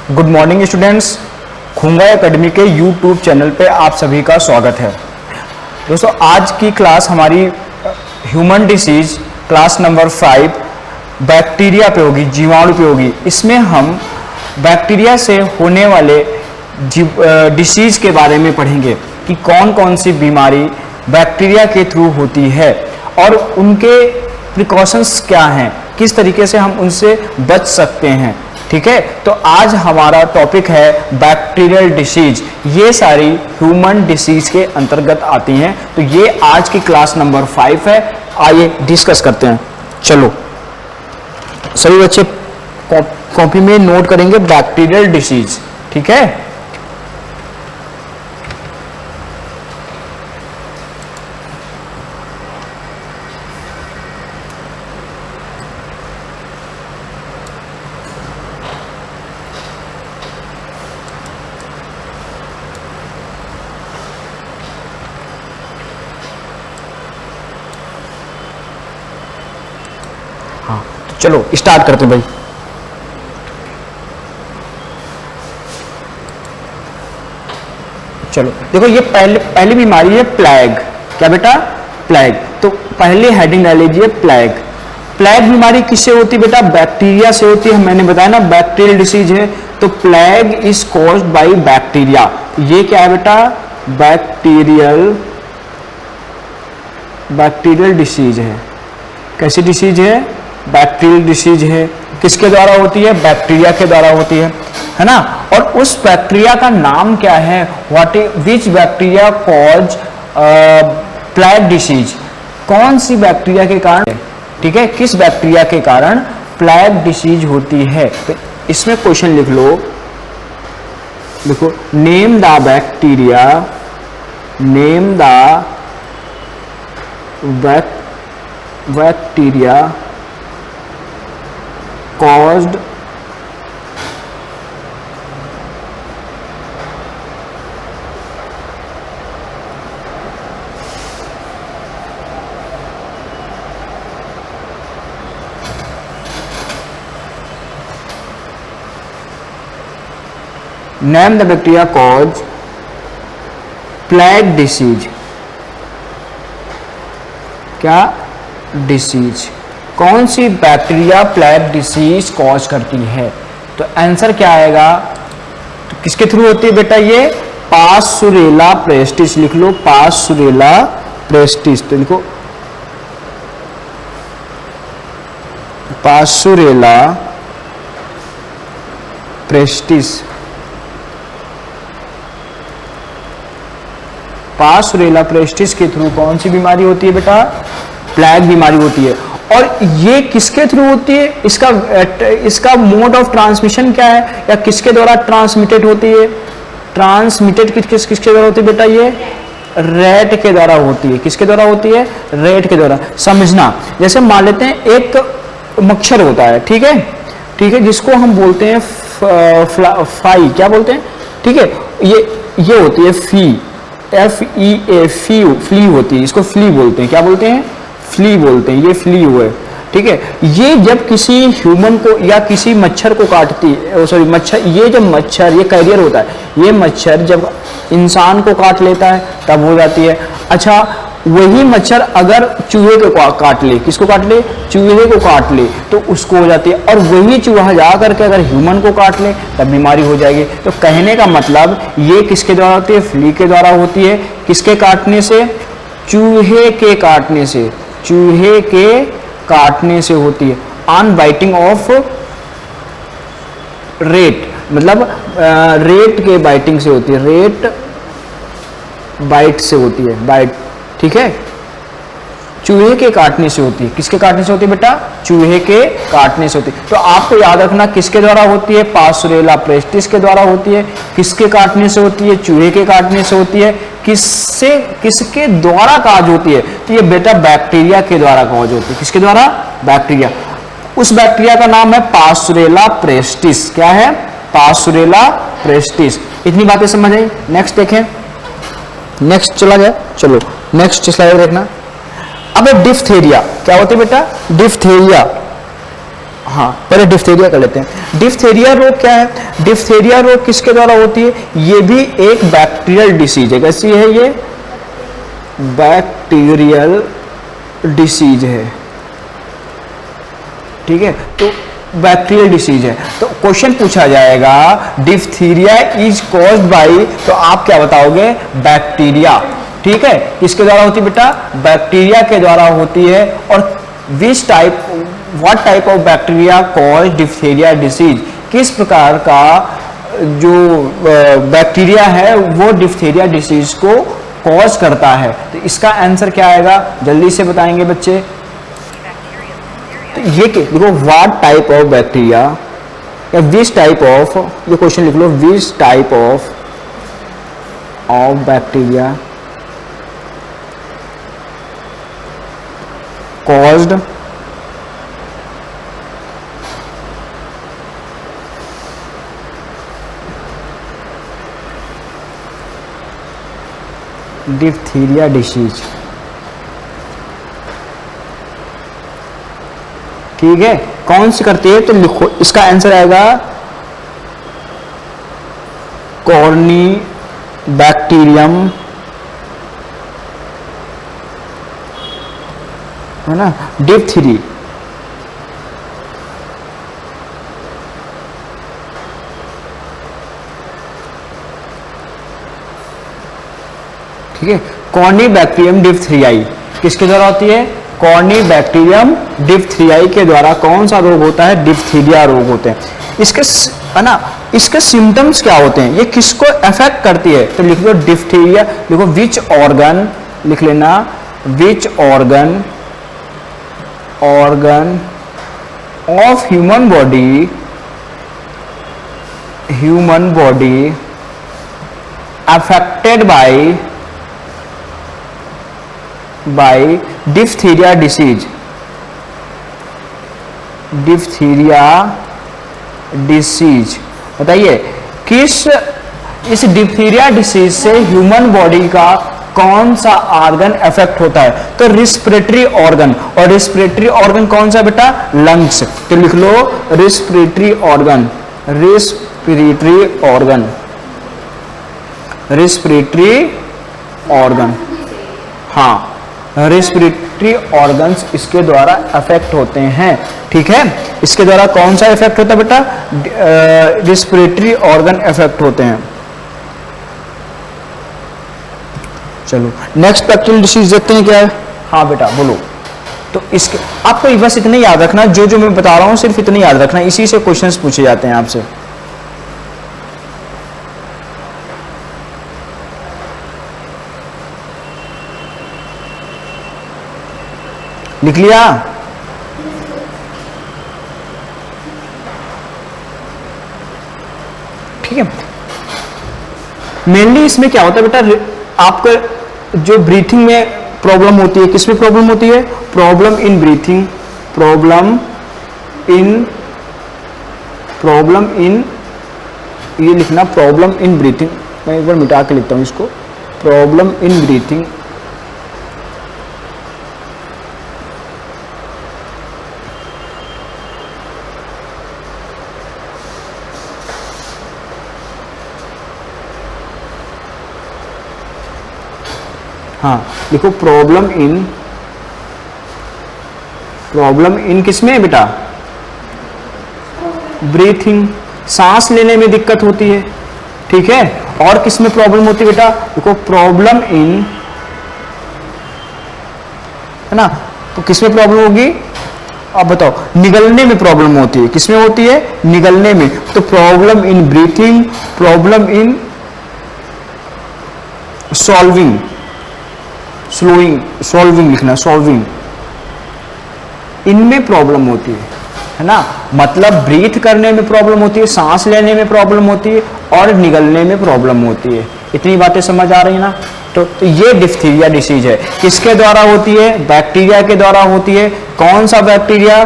Good morning students, Khunga academy के YouTube channel पे आप सभी का स्वागत है। दोस्तों, आज की क्लास हमारी human disease class number 5 bacteria पे होगी, जीवाणु पे होगी। इसमें हम बैक्टीरिया से होने वाले डिसीज के बारे में पढ़ेंगे कि कौन कौन सी बीमारी बैक्टीरिया के थ्रू होती है और उनके प्रिकॉशंस क्या हैं, किस तरीके से हम उनसे बच सकते हैं। ठीक है, तो आज हमारा टॉपिक है बैक्टीरियल डिसीज। ये सारी ह्यूमन डिसीज के अंतर्गत आती हैं, तो ये आज की क्लास नंबर 5 है। आइए डिस्कस करते हैं। चलो सभी बच्चे कॉपी में नोट करेंगे बैक्टीरियल डिसीज। ठीक है, चलो स्टार्ट करते हैं भाई। चलो देखो, ये पहली बीमारी है प्लेग। क्या बेटा? प्लेग। तो पहले हेडिंग डाल लीजिए प्लेग। प्लेग बीमारी किससे होती है बेटा? बैक्टीरिया से होती है। मैंने बताया ना बैक्टीरियल डिसीज है, तो plague is caused by bacteria. ये क्या है बेटा? बैक्टीरियल डिसीज है। कैसी डिसीज है? बैक्टीरियल डिसीज है। किसके द्वारा होती है? बैक्टीरिया के द्वारा होती है ना। और उस बैक्टीरिया का नाम क्या है? विच बैक्टीरिया कॉज प्लेग डिसीज? कौन सी बैक्टीरिया के कारण? ठीक है, किस बैक्टीरिया के कारण प्लेग डिसीज होती है? तो इसमें क्वेश्चन लिख लो। देखो, name the bacteria, name the bacteria caused name the bacteria cause plague disease। क्या? डिसीज। कौन सी बैक्टीरिया प्लेग डिसीज कॉज करती है? तो आंसर क्या आएगा? तो किसके थ्रू होती है बेटा? ये पासुरेला प्रेस्टिस। लिख लो पासुरेला प्रेस्टिस। तो लिखो पासुरेला प्रेस्टिस। पासुरेला प्रेस्टिस के थ्रू कौन सी बीमारी होती है बेटा? प्लेग बीमारी होती है। और ये किसके थ्रू होती है? इसका मोड ऑफ ट्रांसमिशन क्या है, या किसके द्वारा ट्रांसमिटेड होती है? ट्रांसमिटेड किसके द्वारा होती है बेटा? ये रेट के द्वारा होती है। किसके द्वारा होती है? रेट के द्वारा। समझना, जैसे मान लेते हैं एक मच्छर होता है, ठीक है, जिसको हम बोलते हैं फ्लाई। क्या बोलते हैं? ठीक है, ये होती है फी, FEA, फ्ली होती है। इसको फ्ली बोलते हैं। क्या बोलते हैं? फ्ली बोलते हैं। ये फ्ली हुए, ठीक है। ये जब किसी ह्यूमन को या किसी मच्छर को काटती है, सॉरी मच्छर, ये जब मच्छर, ये कैरियर होता है, ये मच्छर जब इंसान को काट लेता है तब हो जाती है। अच्छा, वही मच्छर अगर चूहे को काट ले, किसको काट ले? चूहे को काट ले, तो उसको हो जाती है। और वही चूहा जा करके अगर ह्यूमन को काट ले तब बीमारी हो जाएगी। तो कहने का मतलब ये किसके द्वारा होती है? फ्ली के द्वारा होती है। किसके काटने से? चूहे के काटने से। चूहे के काटने से होती है। ऑन बाइटिंग ऑफ रेट, मतलब रेट के बाइटिंग से होती है। रेट बाइट से होती है, बाइट। ठीक है, चूहे के काटने से होती है। किसके काटने से होती है बेटा? चूहे के काटने से होती है। तो आपको याद रखना किसके द्वारा होती है? पासुरेला प्रेस्टिस के द्वारा होती है। किसके काटने से होती है? चूहे के काटने से होती है। किसके द्वारा काज होती है? तो ये बेटा बैक्टीरिया के द्वारा काज होती है। किसके द्वारा? बैक्टीरिया। उस बैक्टीरिया का नाम है पासुरेला प्रेस्टिस। क्या है? पासुरेला प्रेस्टिस। इतनी बातें समझ आई? नेक्स्ट देखें। नेक्स्ट चला गया। चलो नेक्स्ट स्लाइड देखना। अब डिफ्थेरिया क्या होती है बेटा? डिफ्थेरिया। हाँ पहले डिप्थीरिया कर लेते हैं। डिप्थीरिया रोग क्या है? डिप्थीरिया रोग किसके द्वारा होती है? ये भी एक बैक्टीरियल डिसीज है। कैसी है ये? बैक्टीरियल डिसीज है, ठीक है। तो बैक्टीरियल डिसीज है, तो क्वेश्चन पूछा जाएगा डिप्थीरिया इज कॉज्ड बाय, तो आप क्या बताओगे? बैक्टीरिया, ठीक है। किसके द्वारा होती है बेटा? बैक्टीरिया के द्वारा होती है। और which type, what type of bacteria cause diphtheria disease, किस प्रकार का जो बैक्टीरिया है वो डिप्थीरिया डिसीज को कॉज करता है? तो इसका आंसर क्या आएगा? जल्दी से बताएंगे बच्चे। तो ये देखो, व्हाट टाइप ऑफ बैक्टीरिया या विच टाइप ऑफ, ये क्वेश्चन लिख लो, which type of bacteria caused diphtheria disease, ठीक है। कौन सी करती है? तो लिखो, इसका आंसर आएगा कॉर्नी बैक्टीरियम, है ना, डिप्थीरी। ठीक है, कॉर्नी बैक्टीरियम डिप्थीरियाई किसके द्वारा होती है? कॉर्नी बैक्टीरियम डिप्थीरियाई के द्वारा कौन सा रोग होता है? डिप्थीरिया रोग होते हैं। इसके, है ना, इसके सिम्टम्स क्या होते हैं? ये किसको अफेक्ट करती है? तो लिख लो डिप्थीरिया, लिखो विच ऑर्गन, लिख लेना which organ of human body affected by diphtheria disease, बताइए किस, इस डिप्थीरिया डिसीज से ह्यूमन बॉडी का कौन सा ऑर्गन अफेक्ट होता है? तो रिस्पिरेटरी ऑर्गन, और रिस्पिरेटरी ऑर्गन कौन सा बेटा? लंग्स। तो लिख लो रिस्पिरेटरी ऑर्गन, हाँ, रेस्पिरेटरी ऑर्गन्स इसके द्वारा अफेक्ट होते हैं, ठीक है। इसके द्वारा कौन सा इफेक्ट होता है बेटा? रेस्पिरेटरी ऑर्गन इफेक्ट होते हैं। चलो नेक्स्ट बैक्टीरियल डिसीज देखते हैं क्या है। हाँ बेटा बोलो। तो इसके आपको बस इतने याद रखना, जो जो मैं बता रहा हूं सिर्फ इतने याद रखना, इसी से क्वेश्चंस पूछे जाते हैं आपसे। लिख लिया? ठीक है। मेनली इसमें क्या होता है बेटा? आपका जो ब्रीथिंग में प्रॉब्लम होती है, किसमें प्रॉब्लम होती है? प्रॉब्लम इन ब्रीथिंग, ये लिखना प्रॉब्लम इन ब्रीथिंग। मैं एक बार मिटा के लिखता हूं इसको, प्रॉब्लम इन ब्रीथिंग, हाँ देखो प्रॉब्लम इन किसमें है बेटा? ब्रीथिंग, सांस लेने में दिक्कत होती है, ठीक है। और किसमें प्रॉब्लम होती है बेटा? देखो प्रॉब्लम इन, है ना, तो किसमें प्रॉब्लम होगी? आप बताओ। निगलने में प्रॉब्लम होती है, किसमें होती है? निगलने में। तो problem in breathing, problem in solving लिखना, सॉल्विंग, इनमें प्रॉब्लम होती है ना। मतलब ब्रीथ करने में प्रॉब्लम होती है, सांस लेने में प्रॉब्लम होती है और निगलने में प्रॉब्लम होती है। इतनी बातें समझ आ रही है ना। तो ये डिप्थीरिया डिसीज है, किसके द्वारा होती है? बैक्टीरिया के द्वारा होती है। कौन सा बैक्टीरिया?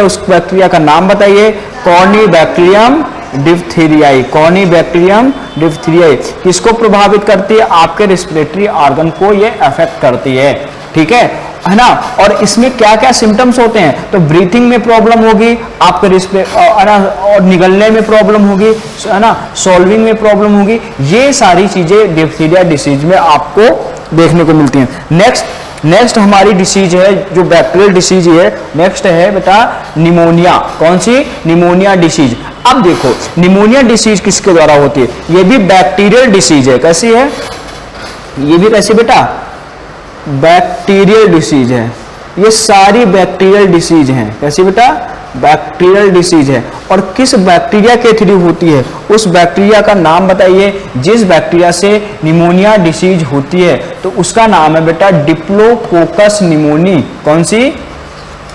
उस बैक्टीरिया का नाम बताइए। Corynebacterium diphtheriae, Corynebacterium diphtheriae. किसको प्रभावित करती है? आपके रेस्पिरेटरी ऑर्गन को ये अफेक्ट करती है, ठीक है। है ना। और इसमें क्या क्या सिम्टम्स होते हैं, तो ब्रीथिंग में प्रॉब्लम होगी आपके और निगलने में प्रॉब्लम होगी, है ना, सॉल्विंग में प्रॉब्लम होगी। ये सारी चीजें डिप्थीरिया डिसीज में आपको देखने को मिलती हैं। नेक्स्ट हमारी डिसीज है जो बैक्टीरियल डिसीज है, नेक्स्ट है बेटा निमोनिया। कौन सी? Pneumonia disease. अब देखो निमोनिया डिसीज किसके द्वारा होती है, ये भी बैक्टीरियल डिसीज है। कैसी है ये भी? कैसी बेटा? बैक्टीरियल डिसीज है। ये सारी बैक्टीरियल डिसीज हैं। कैसी बेटा? बैक्टीरियल डिसीज है। और किस बैक्टीरिया के थ्रू होती है, उस बैक्टीरिया का नाम बताइए जिस बैक्टीरिया से निमोनिया डिसीज होती है, तो उसका नाम है बेटा डिप्लोकोकस निमोनी। कौन सी?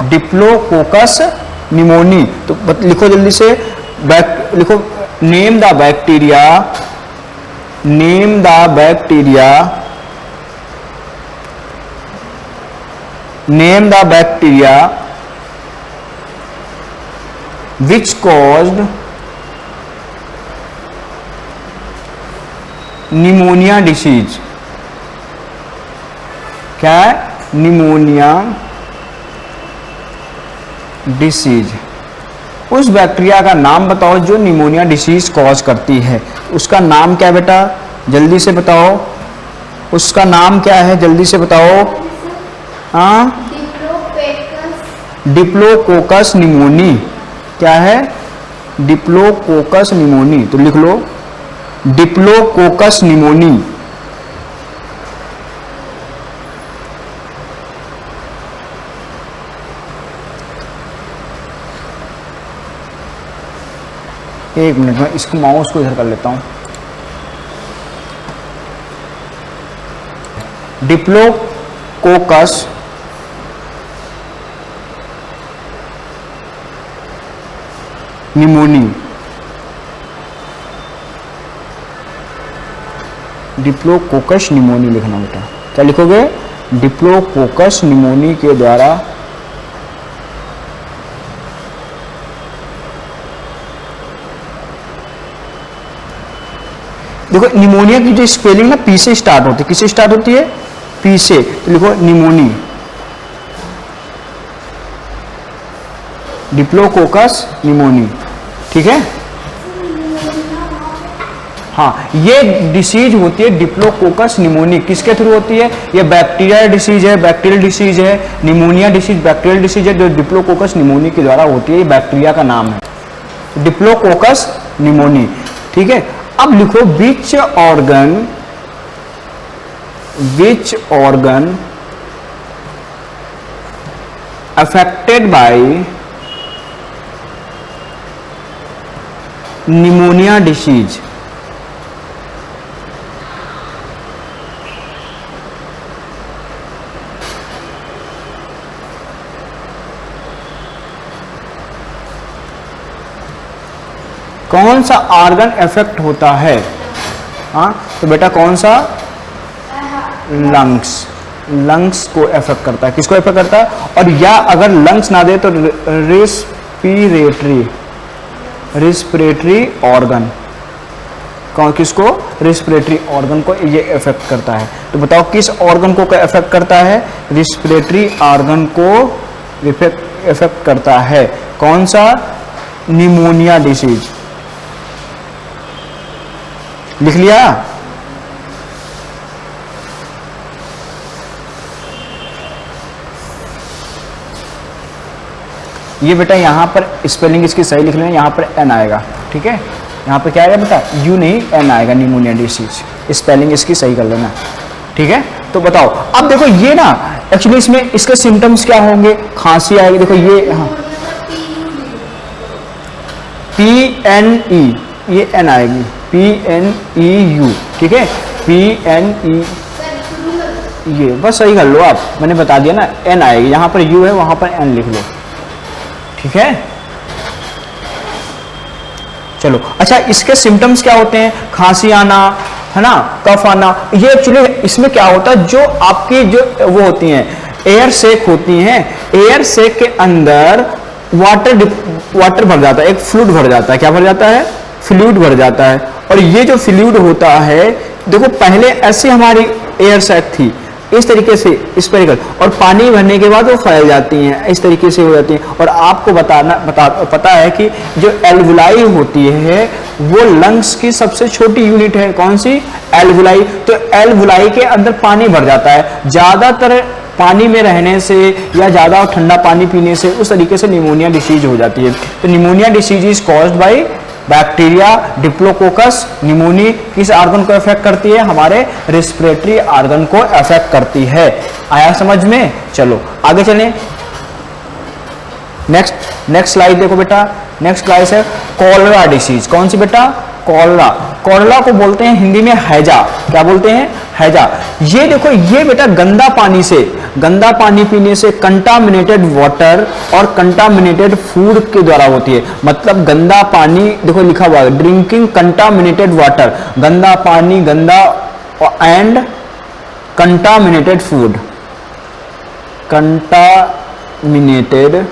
Diplococcus pneumoniae. तो लिखो जल्दी से, लिखो name the bacteria, name the bacteria, name the bacteria which caused pneumonia disease। क्या है? Pneumonia disease. उस बैक्टीरिया का नाम बताओ जो निमोनिया डिसीज कॉज करती है। उसका नाम क्या है बेटा? जल्दी से बताओ, उसका नाम क्या है? जल्दी से बताओ। हाँ, डिप्लोकोकस निमोनी। क्या है? Diplococcus pneumoniae. तो लिख लो डिप्लोकोकस निमोनी। एक मिनट में इसको माउस को इधर कर लेता हूं। डिप्लोकोकस निमोनी, डिप्लोकोकस निमोनी लिखना बेटा। क्या लिखोगे? डिप्लोकोकस निमोनी के द्वारा देखो निमोनिया की जो स्पेलिंग ना पी से स्टार्ट होती है। किससे स्टार्ट होती है? पी से। तो लिखो निमोनी, डिप्लोकोकस निमोनी। ठीक है। हाँ, ये डिसीज होती है डिप्लोकोकस निमोनी। किसके थ्रू होती है? ये बैक्टीरिया डिसीज है, बैक्टीरियल डिसीज है। निमोनिया डिसीज बैक्टीरियल डिसीज है जो डिप्लोकोकस निमोनी के द्वारा होती है। ये बैक्टीरिया का नाम है डिप्लोकोकस निमोनी। ठीक है। अब लिखो which organ affected by pneumonia disease. कौन सा ऑर्गन इफेक्ट होता है? हाँ, तो बेटा कौन सा? लंग्स। लंग्स को इफेक्ट करता है। किसको इफेक्ट करता है? और या अगर लंग्स ना दे तो रिस्पिरेटरी ऑर्गन। कौन? किसको? रिस्पिरेटरी ऑर्गन को ये इफेक्ट करता है। तो बताओ किस ऑर्गन को इफेक्ट करता है? रिस्पिरेटरी ऑर्गन को इफेक्ट करता है। कौन सा? Pneumonia disease. लिख लिया? ये बेटा यहां पर स्पेलिंग इसकी सही लिख लेना, यहां पर एन आएगा। ठीक है। यहां पर क्या आएगा बेटा? यू नहीं, एन आएगा। निमोनिया डिसीज स्पेलिंग इसकी सही कर लेना। ठीक है। तो बताओ अब देखो ये ना एक्चुअली इसमें इसके सिम्टम्स क्या होंगे? खांसी आएगी। देखो ये, हाँ, PNE, ये एन आएगी। PNEU। ठीक है। PNE, ये बस सही कर लो आप, मैंने बता दिया ना, एन आएगी। यहां पर यू है, वहां पर एन लिख लो। ठीक है। चलो अच्छा, इसके सिम्टम्स क्या होते हैं? खांसी आना, है ना, कफ आना। ये एक्चुअली इसमें क्या होता है, जो आपकी जो वो होती हैं एयर सेक होती हैं, एयर सेक के अंदर वाटर भर जाता है, एक फ्लूइड भर जाता है। क्या भर जाता है? फ्लूइड भर जाता है। और ये जो फ्लूइड होता है, देखो पहले ऐसी हमारी एयर सैक थी, इस तरीके से स्पेरिकल, और पानी भरने के बाद वो फैल जाती हैं, इस तरीके से हो जाती हैं। और आपको पता है कि जो एल्वुलाई होती है वो लंग्स की सबसे छोटी यूनिट है। कौन सी? एल्वुलाई। तो एल्वुलाई के अंदर पानी भर जाता है। ज्यादातर पानी में रहने से या ज्यादा ठंडा पानी पीने से उस तरीके से निमोनिया डिसीज हो जाती है। तो pneumonia disease is caused by bacteria diplococcus pneumoniae. किस ऑर्गन को अफेक्ट करती है? हमारे रेस्पिरेटरी ऑर्गन को अफेक्ट करती है। आया समझ में? चलो आगे चलें। नेक्स्ट स्लाइड देखो बेटा। नेक्स्ट स्लाइड है कॉलरा डिसीज। कौन सी बेटा? कॉलरा। कॉलरा को बोलते हैं हिंदी में हैजा। क्या बोलते हैं? हैजा। ये देखो, ये बेटा गंदा पानी पीने से, कंटामिनेटेड वाटर और कंटामिनेटेड फूड के द्वारा होती है। मतलब गंदा पानी, देखो लिखा हुआ है ड्रिंकिंग कंटामिनेटेड वाटर, गंदा पानी, गंदा and contaminated food, contaminated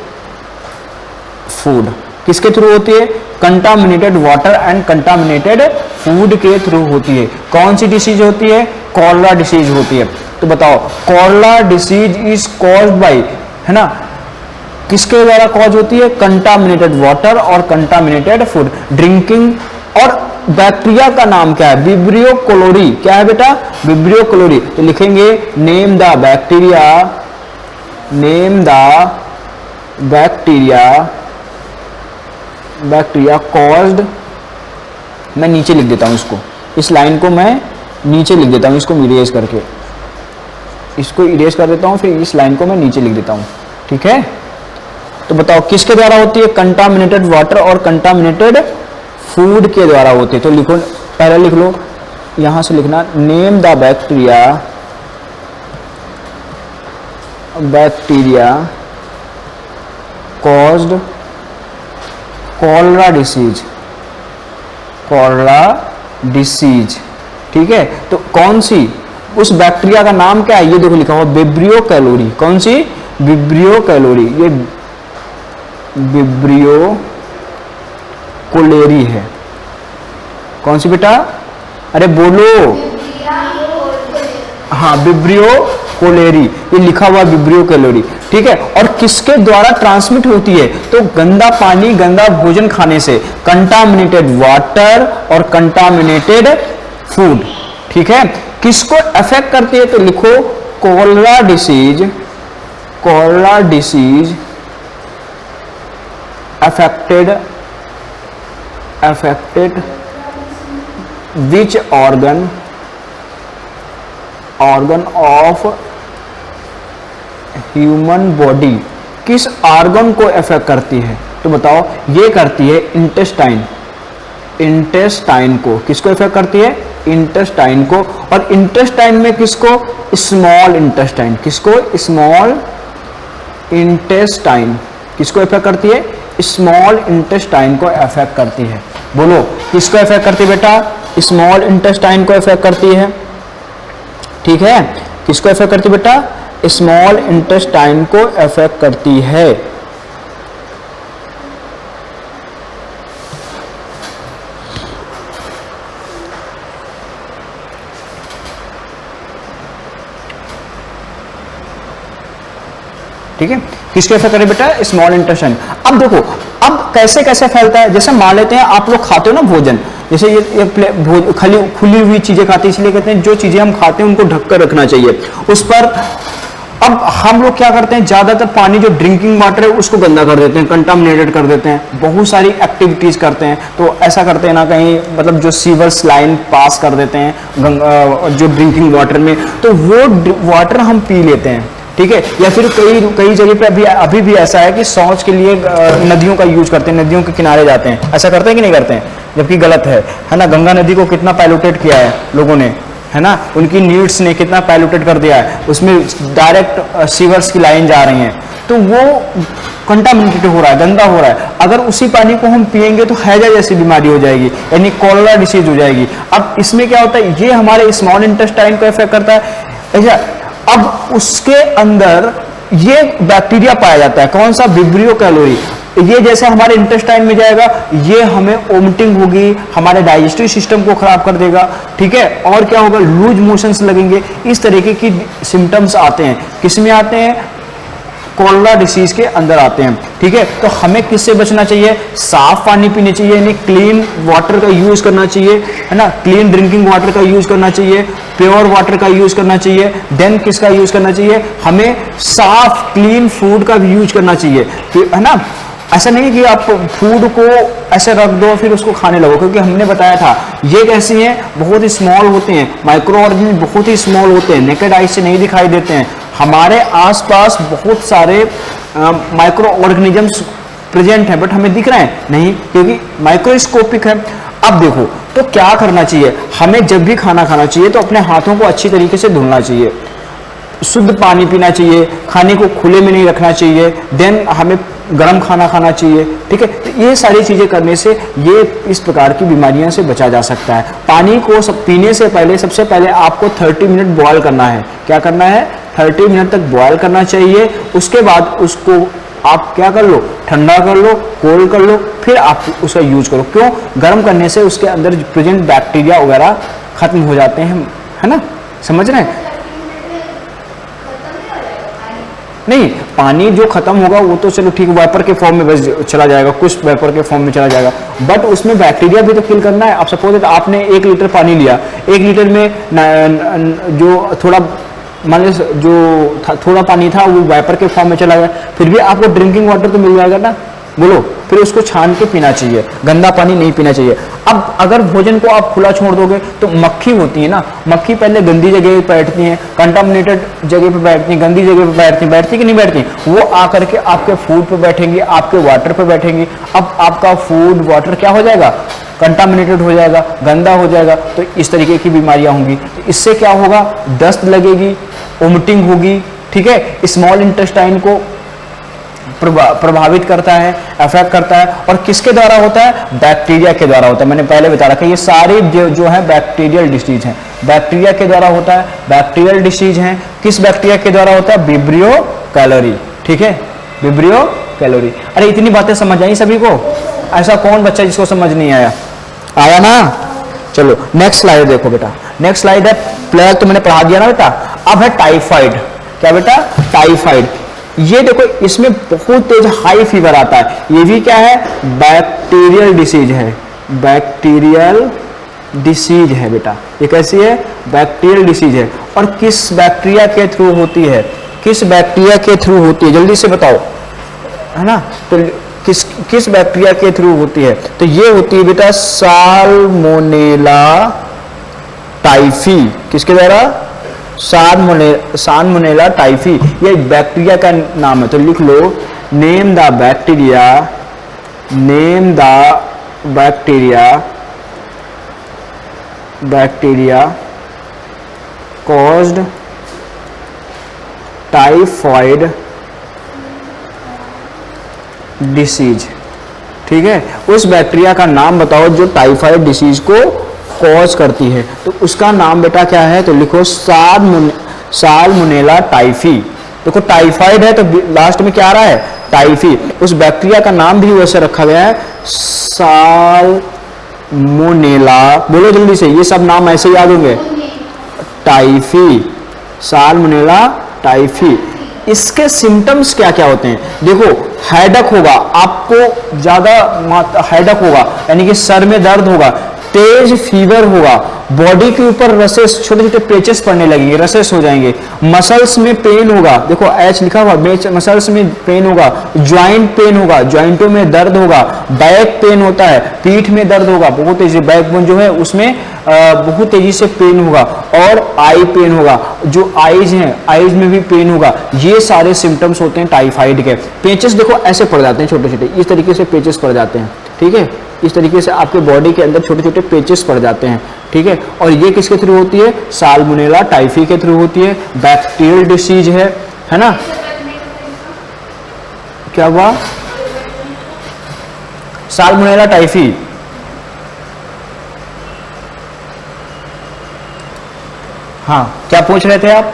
food किसके थ्रू होती है? Contaminated water and contaminated food के थ्रू होती है। कौन सी डिसीज होती है? कॉलरा डिसीज होती है। तो बताओ, cholera disease is caused by, है ना, किसके द्वारा कॉज होती है? कंटामिनेटेड वाटर और कंटामिनेटेड फूड, ड्रिंकिंग। और बैक्टीरिया का नाम क्या है? विब्रियो कोलोरी। क्या है बेटा? विब्रियो कोलोरी। तो लिखेंगे name the bacteria, name the bacteria caused, मैं नीचे लिख देता हूं इसको, इस लाइन को मैं नीचे लिख देता हूं, इसको इरेज करके, इसको इरेज कर देता हूं, फिर इस लाइन को मैं नीचे लिख देता हूं। ठीक है? तो बताओ किसके द्वारा होती है? कंटामिनेटेड वाटर और कंटामिनेटेड फूड के द्वारा होती है। तो लिखो, पहले लिख लो, यहां से लिखना name the bacteria caused cholera disease. ठीक है? तो कौन सी, उस बैक्टीरिया का नाम क्या है? ये देखो लिखा हुआ विब्रियो कैलोरी। कौन सी? Vibrio cholerae. ये विब्रियो कोलेरी है। कौन सी बेटा? अरे बोलो। हाँ, विब्रियो कोलेरी, ये लिखा हुआ विब्रियो कैलोरी। ठीक है? और किसके द्वारा ट्रांसमिट होती है? तो गंदा पानी, गंदा भोजन खाने से, कंटामिनेटेड वाटर और कंटामिनेटेड फूड। ठीक है? किसको अफेक्ट करती है? तो लिखो cholera disease affected which organ of human body, किस ऑर्गन को अफेक्ट करती है? तो बताओ, ये करती है इंटेस्टाइन को। किसको अफेक्ट करती है? इंटेस्टाइन को। और इंटेस्टाइन में किसको? Small intestine. किसको? Small intestine. किसको अफेक्ट करती है? स्मॉल इंटेस्टाइन को अफेक्ट करती है। बोलो, किसको अफेक्ट करती है बेटा? स्मॉल इंटेस्टाइन को अफेक्ट करती है। ठीक है? किसको अफेक्ट करती है बेटा? स्मॉल इंटेस्टाइन को अफेक्ट करती है। ठीक है? किसके अफेक्ट करे बेटा? Small intestine. अब देखो, अब कैसे कैसे फैलता है? जैसे मान लेते हैं आप लोग खाते हो ना भोजन, जैसे ये खुली हुई चीजें खाते हैं, इसलिए कहते हैं जो चीजें हम खाते हैं उनको ढककर रखना चाहिए उस पर। अब हम लोग क्या करते हैं? ज्यादातर पानी जो ड्रिंकिंग वाटर है उसको गंदा कर देते हैं, कंटामिनेटेड कर देते हैं, बहुत सारी एक्टिविटीज करते हैं। तो ऐसा करते हैं ना, कहीं मतलब जो सीवर्स लाइन पास कर देते हैं जो ड्रिंकिंग वाटर में, तो वो वाटर हम पी लेते हैं। ठीक है? या फिर कई जगह पे अभी भी ऐसा है कि शौच के लिए नदियों का यूज करते हैं, नदियों के किनारे जाते हैं। ऐसा करते हैं कि नहीं करते हैं? जबकि गलत है ना। गंगा नदी को कितना पैलुटेट किया है लोगों ने, है ना, उनकी नीड्स ने कितना पैलुटेट कर दिया है, उसमें डायरेक्ट सीवर्स की लाइन जा रही है, तो वो कंटामिनेटेड हो रहा है, गंदा हो रहा है। अगर उसी पानी को हम पिएंगे तो हैजा जैसी बीमारी हो जाएगी, यानी कॉलरा डिसीज हो जाएगी। अब इसमें क्या होता है? ये हमारे स्मॉल इंटेस्टाइन को अफेक्ट करता है। ऐसा, अब उसके अंदर ये बैक्टीरिया पाया जाता है। कौन सा? Vibrio cholerae. ये जैसे हमारे इंटेस्टाइन में जाएगा, ये हमें वोमिटिंग होगी, हमारे डाइजेस्टिव सिस्टम को खराब कर देगा, ठीक है। और क्या होगा, लूज मोशंस लगेंगे। इस तरीके की सिम्टम्स आते हैं, किसमें आते हैं, कोलेरा डिसीज के अंदर आते हैं, ठीक है। तो हमें किससे बचना चाहिए, साफ पानी पीने चाहिए, यानी क्लीन वाटर का यूज करना चाहिए, है ना, क्लीन ड्रिंकिंग वाटर का यूज करना चाहिए, प्योर वाटर का यूज करना चाहिए। देन किसका यूज करना चाहिए, हमें साफ क्लीन फूड का भी यूज करना चाहिए, है ना। ऐसा नहीं कि आप फूड को ऐसे रख दो फिर उसको खाने लगो, क्योंकि हमने बताया था ये कैसी हैं, बहुत ही स्मॉल होते हैं, माइक्रो ऑर्गेनिज्म बहुत ही स्मॉल होते हैं, नेकेड आई से नहीं दिखाई देते हैं। हमारे आसपास बहुत सारे माइक्रो ऑर्गेनिजम्स प्रेजेंट हैं, बट हमें दिख रहे हैं नहीं, क्योंकि माइक्रोस्कोपिक है। अब देखो, तो क्या करना चाहिए, हमें जब भी खाना खाना चाहिए तो अपने हाथों को अच्छी तरीके से धुलना चाहिए, शुद्ध पानी पीना चाहिए, खाने को खुले में नहीं रखना चाहिए, देन हमें गर्म खाना खाना चाहिए, ठीक है। तो ये सारी चीजें करने से ये इस प्रकार की बीमारियों से बचा जा सकता है। पानी को पीने से पहले सबसे पहले आपको 30 मिनट बॉयल करना है। क्या करना है, 30 मिनट तक बॉयल करना चाहिए। उसके बाद उसको आप क्या कर लो, ठंडा कर लो, कोल्ड कर लो, फिर आप उसका यूज करो। क्यों, गर्म करने से उसके अंदर प्रेजेंट बैक्टीरिया वगैरह खत्म हो जाते हैं, है ना, समझ रहे हैं। नहीं, पानी जो खत्म होगा वो तो चलो ठीक, वेपर के फॉर्म में बस चला जाएगा, कुछ वेपर के फॉर्म में चला जाएगा, बट उसमें बैक्टीरिया भी तो किल करना है। आप सपोज आपने 1 लीटर पानी लिया, 1 लीटर में जो थोड़ा मान लीजिए जो थोड़ा पानी था वो वेपर के फॉर्म में चला गया, फिर भी आपको ड्रिंकिंग वाटर तो मिल जाएगा ना, बोलो। फिर उसको छान के पीना चाहिए, गंदा पानी नहीं पीना चाहिए। अब अगर भोजन को आप खुला छोड़ दोगे तो मक्खी होती है ना, मक्खी पहले गंदी जगह पे बैठती हैं, कंटामिनेटेड जगह पे बैठती हैं, गंदी जगह पे बैठती कि नहीं बैठती, वो आकर के आपके फूड पे बैठेंगी, आपके वाटर पे बैठेंगी। अब आपका फूड वाटर क्या हो जाएगा, कंटामिनेटेड हो जाएगा, गंदा हो जाएगा, तो इस तरीके की बीमारियां होंगी। तो इससे क्या होगा, दस्त लगेगी, वोमिटिंग होगी, ठीक है। स्मॉल इंटेस्टाइन को प्रभावित करता है, अफेक्ट करता है, और किसके द्वारा होता है, बैक्टीरिया के द्वारा होता है। मैंने पहले बता रखा है ये सारी जो है बैक्टीरियल डिसीज हैं, बैक्टीरिया के द्वारा होता है, बैक्टीरियल डिसीज हैं। किस बैक्टीरिया के द्वारा होता है, विब्रियो कैलोरी, ठीक है, विब्रियो कैलोरी। अरे इतनी बातें समझ आई सभी को, ऐसा कौन बच्चा जिसको समझ नहीं आया, आया ना। चलो नेक्स्ट स्लाइड देखो बेटा, नेक्स्ट स्लाइड है प्लेग, तो मैंने पढ़ा दिया ना बेटा। अब है टाइफाइड, क्या बेटा, टाइफाइड। ये देखो इसमें बहुत तेज हाई फीवर आता है, ये भी क्या है, बैक्टीरियल डिसीज है, बैक्टीरियल डिसीज है बेटा। ये कैसी है, बैक्टीरियल डिसीज है। और किस बैक्टीरिया के थ्रू होती है, किस बैक्टीरिया के थ्रू होती है, जल्दी से बताओ, है ना। तो किस बैक्टीरिया के थ्रू होती है, तो ये होती है बेटा साल्मोनेला टाइफी। किसके द्वारा, साल्मोनेला टाइफी, ये बैक्टीरिया का नाम है। तो लिख लो, name the bacteria, name the bacteria caused typhoid disease, ठीक है। उस बैक्टीरिया का नाम बताओ जो टाइफाइड डिसीज को कॉज करती है, तो उसका नाम बेटा क्या है, तो लिखो साल्मोनेला टाइफी। देखो टाइफाइड है तो लास्ट में क्या आ रहा है, टाइफी। उस बैक्टीरिया का नाम भी वैसे रखा गया है, साल्मोनेला। बोलो जल्दी से, ये सब नाम ऐसे याद होंगे, टाइफी, साल्मोनेला टाइफी। इसके सिम्टम्स क्या क्या होते हैं, देखो हेडक होगा, आपको ज्यादा हेडक होगा, यानी कि सर में दर्द होगा, तेज फीवर होगा, बॉडी के ऊपर रसेस, छोटे छोटे पेचेस पड़ने लगेंगे, रसेस हो जाएंगे, मसल्स में पेन होगा, देखो एच लिखा हुआ, मसल्स में पेन होगा, ज्वाइंट पेन होगा, ज्वाइंटों में दर्द होगा, बैक पेन होता है, पीठ में दर्द होगा, बहुत तेजी, बैकबोन जो है उसमें बहुत तेजी से पेन होगा, और आई पेन होगा, जो आईज हैं आईज में भी पेन होगा। ये सारे सिम्टम्स होते हैं टाइफाइड के। पेचेस देखो ऐसे पड़ जाते हैं, छोटे छोटे इस तरीके से पेचेस पड़ जाते हैं, ठीक है, इस तरीके से आपके बॉडी के अंदर छोटे छोटे पेचेस पड़ जाते हैं, ठीक है। और ये किसके थ्रू होती है, साल्मोनेला टाइफी के थ्रू होती है, बैक्टीरियल डिसीज है ना। क्या हुआ, साल्मोनेला टाइफी, हाँ क्या पूछ रहे थे आप।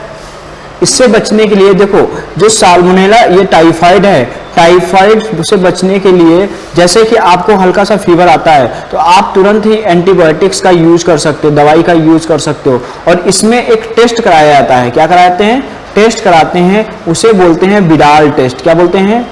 इससे बचने के लिए देखो, जो साल्मोनेला ये टाइफाइड है, टाइफाइड से बचने के लिए जैसे कि आपको हल्का सा फीवर आता है तो आप तुरंत ही एंटीबायोटिक्स का यूज कर सकते हो, दवाई का यूज कर सकते हो। और इसमें एक टेस्ट कराया जाता है, क्या कराते हैं, टेस्ट कराते हैं, उसे बोलते हैं विडाल टेस्ट। क्या बोलते हैं,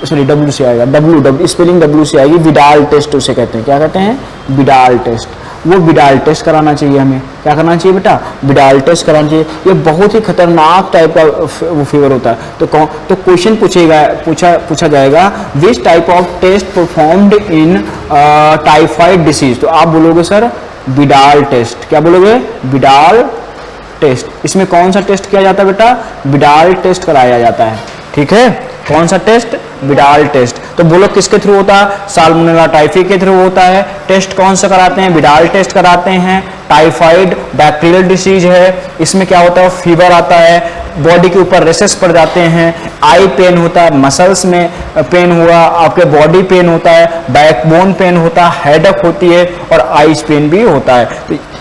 सॉरी डब्ल्यू से आएगा, डब्ल्यू स्पेलिंग डब्ल्यू से आएगी, विडाल टेस्ट उसे कहते हैं। क्या कहते हैं, विडाल टेस्ट। वो विडाल टेस्ट कराना चाहिए हमें। क्या करना चाहिए बेटा, विडाल टेस्ट कराना चाहिए। ये बहुत ही खतरनाक टाइप का वो फीवर होता है। तो क्वेश्चन पूछा जाएगा which type of test performed in typhoid disease. तो आप बोलोगे सर विडाल टेस्ट। क्या बोलोगे, विडाल टेस्ट। इसमें कौन सा टेस्ट किया जाता है बेटा, विडाल टेस्ट कराया जाता है। ठीक है, कौन सा टेस्ट, विडाल टेस्ट। तो बोलो किसके थ्रू होता है, साल्मोनेला टाइफी के थ्रू होता है। टेस्ट कौन सा कराते हैं, विडाल टेस्ट कराते हैं। टाइफाइड बैक्टीरियल डिसीज है, इसमें क्या होता है, फीवर आता है, बॉडी के ऊपर रेसेस पड़ जाते हैं, आई पेन होता है, मसल्स में पेन हुआ, आपके बॉडी पेन होता है, बैकबोन पेन होता है, हेडेक होती है और आईज पेन भी होता है।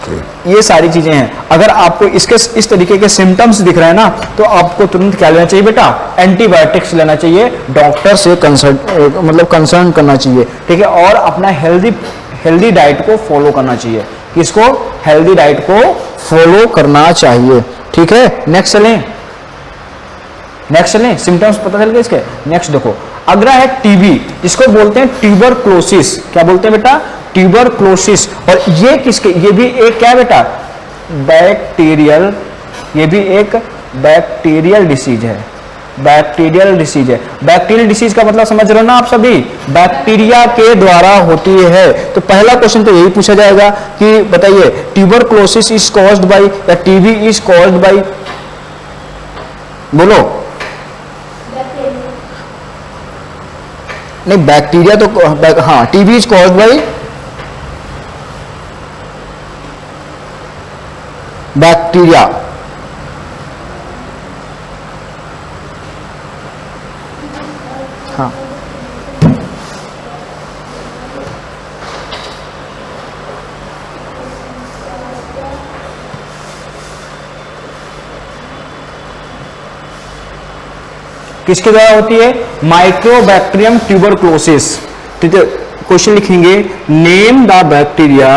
तो ये सारी चीजें हैं। अगर आपको इसके इस तरीके के सिम्टम्स दिख रहे हैं ना तो आपको तुरंत क्या लेना चाहिए बेटा, एंटीबायोटिक्स लेना चाहिए, डॉक्टर से कंसल्ट करना चाहिए। ठीक है, और अपना हेल्दी डाइट को फॉलो करना चाहिए। किसको, हेल्दी डाइट को फॉलो करना चाहिए। ठीक है, नेक्स्ट चलें, सिम्टम्स पता चल गए इसके। नेक्स्ट देखो, अगला है टीबी, जिसको बोलते हैं ट्यूबरक्लोसिस। क्या बोलते हैं बेटा, ट्यूबरक्लोसिस। और ये किसके, ये भी एक क्या है बेटा, बैक्टीरियल, ये भी एक बैक्टीरियल डिसीज है। बैक्टीरियल डिसीज है। बैक्टीरियल डिसीज का मतलब समझ रहे हो ना आप सभी, बैक्टीरिया के द्वारा होती है। तो पहला क्वेश्चन तो यही पूछा जाएगा कि बताइए ट्यूबरक्लोसिस इज कॉज्ड बाय या टीबी इज कॉज्ड बाय, बोलो। नहीं, बैक्टीरिया तो हाँ, TB is caused by bacteria. हाँ, किसके द्वारा होती है, माइक्रोबैक्टीरियम ट्यूबरक्लोसिस। ठीक है, क्वेश्चन लिखेंगे, name the bacteria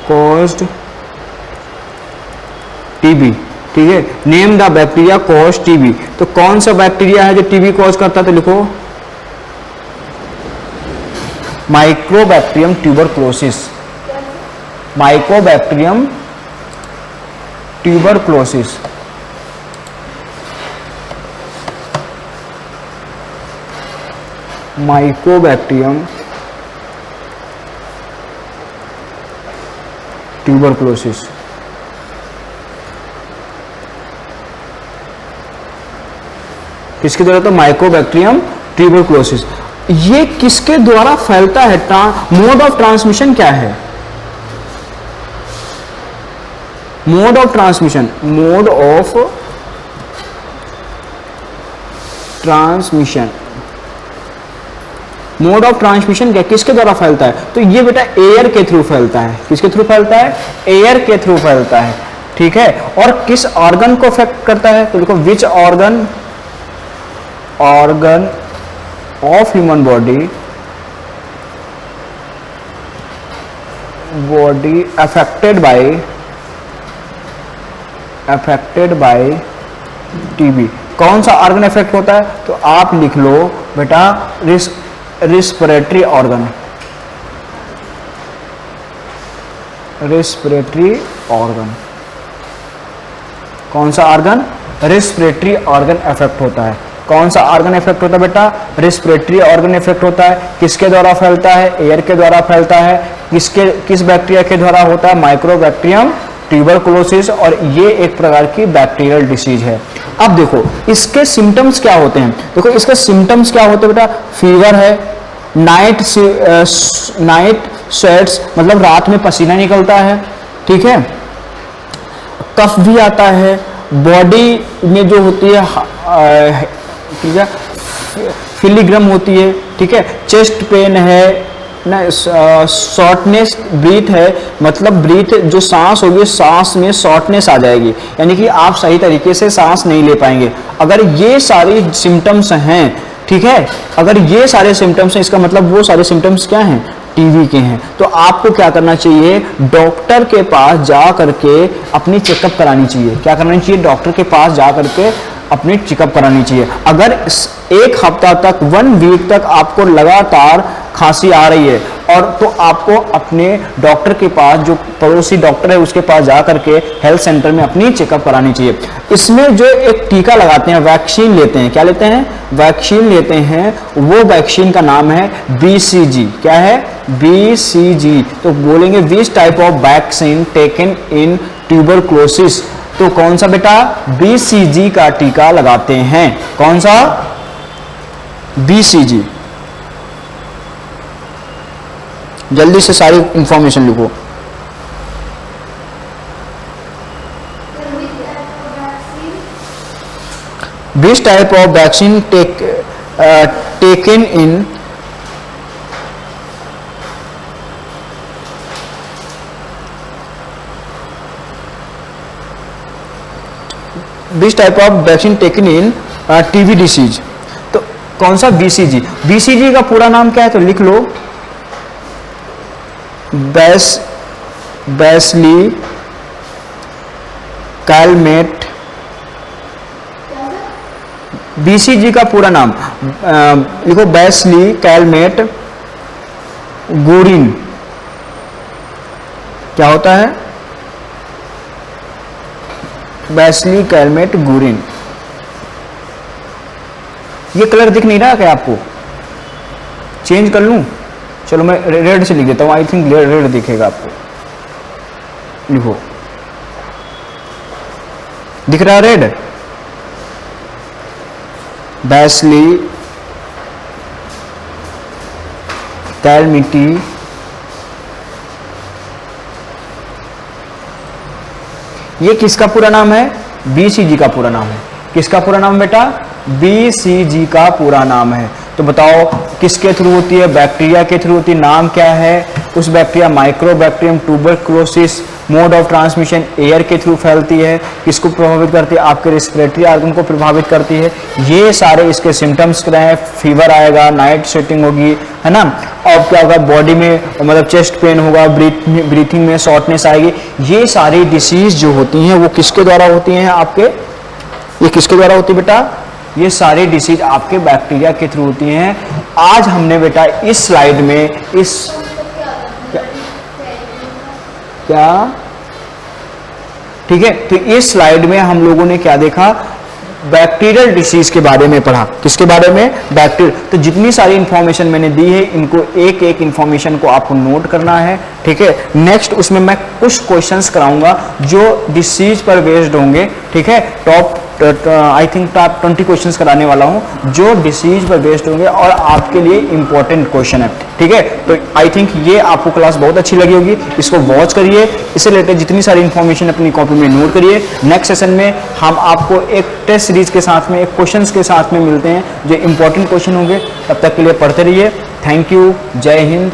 caused TB. ठीक है, name the bacteria cause TB. तो कौन सा बैक्टीरिया है जो टीबी कॉज करता है, तो लिखो mycobacterium tuberculosis. Mycobacterium tuberculosis. Mycobacterium tuberculosis. किसके द्वारा, तो माइक्रोबैक्टीरियम ट्यूबरक्लोसिस। ये किसके द्वारा फैलता है, मोड ऑफ ट्रांसमिशन क्या है, mode of transmission, mode of transmission, mode of transmission क्या, किसके द्वारा फैलता है, तो ये बेटा एयर के थ्रू फैलता है। किसके थ्रू फैलता है, एयर के थ्रू फैलता है। ठीक है, और किस ऑर्गन को अफेक्ट करता है, तो देखो which organ of human body affected by TB. कौन सा ऑर्गन इफेक्ट होता है, तो आप लिख लो बेटा रिस्पिरेटरी ऑर्गन। रिस्पिरेटरी ऑर्गन, कौन सा ऑर्गन, रिस्पिरेटरी ऑर्गन इफेक्ट होता है। कौन सा ऑर्गन इफेक्ट होता है बेटा, रिस्पिरेटरी ऑर्गन इफेक्ट होता है। किसके द्वारा फैलता है, एयर के द्वारा फैलता है। किस बैक्टीरिया के द्वारा होता है, माइक्रोबैक्टीरियम ट्यूबरक्लोसिस। और ये एक प्रकार की बैक्टीरियल डिसीज है। अब देखो इसके सिम्टम्स क्या होते हैं, देखो इसके सिम्टम्स क्या होते हैं बेटा, फीवर है, नाइट स्वेट्स मतलब रात में पसीना निकलता है। ठीक है, कफ भी आता है, बॉडी में जो होती है ठीक है फिलिग्रम होती है। ठीक है, चेस्ट पेन है, शॉर्टनेस ब्रीथ है, मतलब ब्रीथ जो सांस होगी सांस में शॉर्टनेस आ जाएगी, यानी कि आप सही तरीके से सांस नहीं ले पाएंगे। अगर ये सारी सिम्टम्स हैं, ठीक है, अगर ये सारे सिम्टम्स हैं, इसका मतलब वो सारे सिम्टम्स क्या हैं, टीबी के हैं। तो आपको क्या करना चाहिए, डॉक्टर के पास जा करके अपनी चेकअप करानी चाहिए। क्या करना चाहिए, डॉक्टर के पास जा करके अपनी चेकअप करानी चाहिए। अगर एक हफ्ता तक, 1 वीक तक आपको लगातार खांसी आ रही है, और तो आपको अपने डॉक्टर के पास, जो पड़ोसी डॉक्टर है उसके पास जा करके हेल्थ सेंटर में अपनी चेकअप करानी चाहिए। इसमें जो एक टीका लगाते हैं, वैक्सीन लेते हैं, क्या लेते हैं, वैक्सीन लेते हैं, वो वैक्सीन का नाम है BCG। क्या है, BCG। तो बोलेंगे विच type of vaccine taken in tuberculosis. तो कौन सा बेटा, BCG का टीका लगाते हैं। कौन सा, BCG। जल्दी से सारी इंफॉर्मेशन लिखो। Which type of vaccine taken in which type of vaccine taken in TB disease। तो कौन सा, BCG। BCG का पूरा नाम क्या है, तो लिख लो, बैसली कैलमेट। BCG का पूरा नाम लिखो, बैसली कैलमेट गुरिन। क्या होता है, बैसली कैलमेट गुरिन। ये कलर दिख नहीं रहा क्या आपको, चेंज कर लूं, चलो मैं रेड से लिख देता हूं, आई थिंक रेड दिखेगा आपको। लिखो, दिख रहा रेड, बैसली कैलमिटी ये किसका पूरा नाम है, BCG का पूरा नाम है। किसका पूरा नाम बेटा, BCG का पूरा नाम है। तो बताओ किसके थ्रू होती है, बैक्टीरिया के थ्रू होती है। नाम क्या है उस bacteria, mycobacterium tuberculosis. Mode of transmission air के थ्रू फैलती है। किसको प्रभावित करती है, आपके रेस्पिरेटरी ऑर्गन को प्रभावित करती है। ये सारे इसके सिम्टम्स क्या है, फीवर आएगा, नाइट स्वेटिंग होगी, है ना, और क्या होगा, बॉडी में मतलब चेस्ट पेन होगा, ब्रीथिंग में शॉर्टनेस आएगी। ये सारी डिसीज जो होती हैं वो किसके द्वारा होती हैं आपके, ये किसके द्वारा होती है बेटा, ये सारी डिसीज आपके बैक्टीरिया के थ्रू होती हैं। आज हमने बेटा इस स्लाइड में क्या ठीक है, तो इस स्लाइड में हम लोगों ने क्या देखा, बैक्टीरियल डिसीज के बारे में पढ़ा। किसके बारे में, बैक्टीरियल। तो जितनी सारी इंफॉर्मेशन मैंने दी है, इनको एक एक इंफॉर्मेशन को आपको नोट करना है, ठीक है। नेक्स्ट उसमें मैं कुछ क्वेश्चंस कराऊंगा जो डिसीज पर बेस्ड होंगे, ठीक है। आई थिंक टॉप 20 क्वेश्चंस कराने वाला हूं जो डिसीज पर बेस्ड होंगे और आपके लिए इंपॉर्टेंट क्वेश्चन है, ठीक है। तो आई थिंक ये आपको क्लास बहुत अच्छी लगी होगी, इसको वॉच करिए, इससे रिलेटेड जितनी सारी इंफॉर्मेशन अपनी कॉपी में नोट करिए। नेक्स्ट सेशन में हम आपको एक टेस्ट सीरीज के साथ में, एक क्वेश्चंस के साथ में मिलते हैं जो इंपॉर्टेंट क्वेश्चन होंगे। तब तक के लिए पढ़ते रहिए। थैंक यू, जय हिंद।